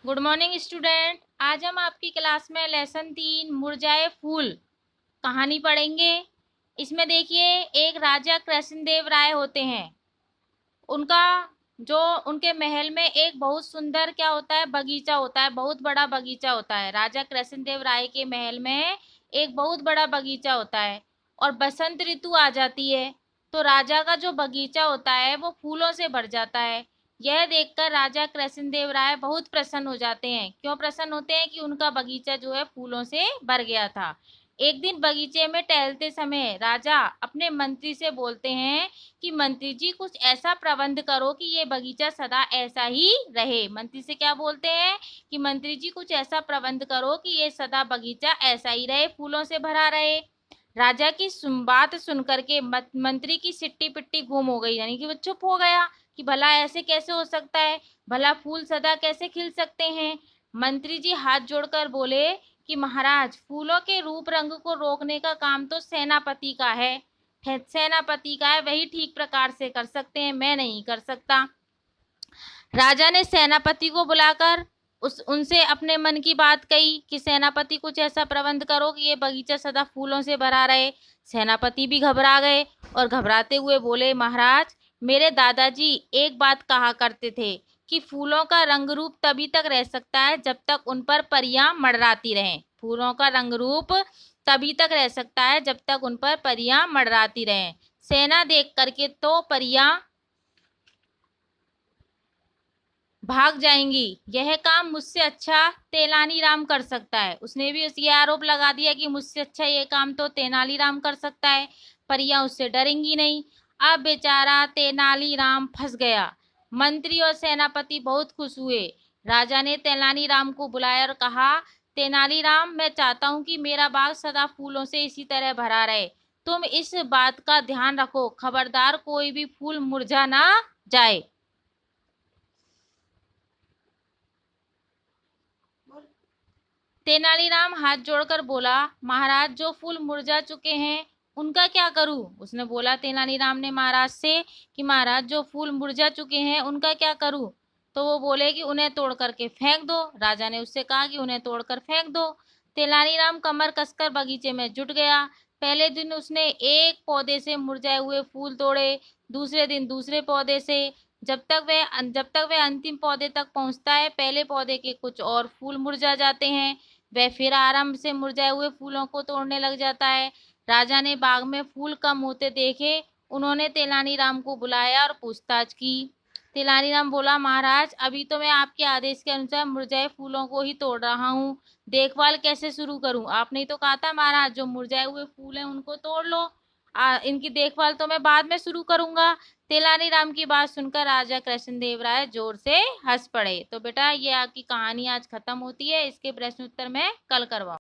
Good morning student. आज हम आपकी क्लास में लेसन 3 मुरझाए फूल कहानी पढ़ेंगे। इसमें देखिए, एक राजा कृष्णदेव राय होते हैं। उनका जो उनके महल में एक बहुत सुंदर क्या होता है, बगीचा होता है। बहुत बड़ा बगीचा होता है। राजा कृष्णदेव राय के महल में एक बहुत बड़ा बगीचा होता है और बसंत ऋतु आ जाती है तो राजा का जो बगीचा होता है वो फूलों से भर जाता है। यह देखकर राजा कृष्णदेव राय बहुत प्रसन्न हो जाते हैं। क्यों प्रसन्न होते हैं? कि उनका बगीचा जो है फूलों से भर गया था। एक दिन बगीचे में टहलते समय राजा अपने मंत्री से बोलते हैं कि मंत्री जी, कुछ ऐसा प्रबंध करो कि ये बगीचा सदा ऐसा ही रहे। मंत्री से क्या बोलते हैं कि मंत्री जी, कुछ ऐसा प्रबंध करो कि ये सदा बगीचा ऐसा ही रहे, फूलों से भरा रहे। राजा की बात सुनकर के मंत्री की सिट्टी पिट्टी गुम हो गई, यानी कि वो चुप हो गया कि भला ऐसे कैसे हो सकता है, भला फूल सदा कैसे खिल सकते हैं। मंत्री जी हाथ जोड़कर बोले कि महाराज, फूलों के रूप रंग को रोकने का काम तो सेनापति का है। सेनापति का है, वही ठीक प्रकार से कर सकते हैं, मैं नहीं कर सकता। राजा ने सेनापति को बुलाकर उनसे अपने मन की बात कही कि सेनापति, कुछ ऐसा प्रबंध करो कि ये बगीचा सदा फूलों से भरा रहे। सेनापति भी घबरा गए और घबराते हुए बोले, महाराज, मेरे दादाजी एक बात कहा करते थे कि फूलों का रंग रूप तभी तक रह सकता है जब तक उन पर परियां मंडराती रहें। फूलों का रंग रूप तभी तक रह सकता है जब तक उन पर परियां मंडराती रहें। सेना देख करके तो परियां भाग जाएंगी। यह काम मुझसे अच्छा तेनालीराम कर सकता है। उसने भी ये आरोप लगा दिया कि मुझसे अच्छा ये काम तो तेनालीराम कर सकता है, परियां उससे डरेंगी नहीं। अब बेचारा तेनालीराम फंस गया। मंत्री और सेनापति बहुत खुश हुए। राजा ने तेनालीराम को बुलाया और कहा, तेनालीराम, मैं चाहता हूँ कि मेरा बाग सदा फूलों से इसी तरह भरा रहे। तुम इस बात का ध्यान रखो, खबरदार कोई भी फूल मुरझा ना जाए। तेनालीराम हाथ जोड़कर बोला, महाराज, जो फूल मुरझा चुके हैं उनका क्या करूं? उसने बोला तेनालीराम ने महाराज से कि महाराज, जो फूल मुरझा चुके हैं उनका क्या करूं? तो वो बोले कि उन्हें तोड़ करके फेंक दो। राजा ने उससे कहा कि उन्हें तोड़कर फेंक दो। तेनालीराम कमर कसकर बगीचे में जुट गया। पहले दिन उसने एक पौधे से मुरझाए हुए फूल तोड़े, दूसरे दिन दूसरे पौधे से। जब तक वह अंतिम पौधे तक पहुंचता है, पहले पौधे के कुछ और फूल मुरझा जाते हैं। वह फिर आराम से मुरझाए हुए फूलों को तोड़ने लग जाता है। राजा ने बाग में फूल कम होते देखे। उन्होंने तेनालीराम को बुलाया और पूछताछ की। तेनालीराम बोला, महाराज, अभी तो मैं आपके आदेश के अनुसार मुरझाए फूलों को ही तोड़ रहा हूँ। देखभाल कैसे शुरू करूँ? आपने ही तो कहा था महाराज, जो मुरझाए हुए फूल हैं उनको तोड़ लो। इनकी देखभाल तो मैं बाद में शुरू करूंगा। तेनालीराम की बात सुनकर राजा कृष्णदेव राय जोर से हंस पड़े। तो बेटा, ये आपकी कहानी आज खत्म होती है। इसके प्रश्न उत्तर मैं कल करवाऊंगा।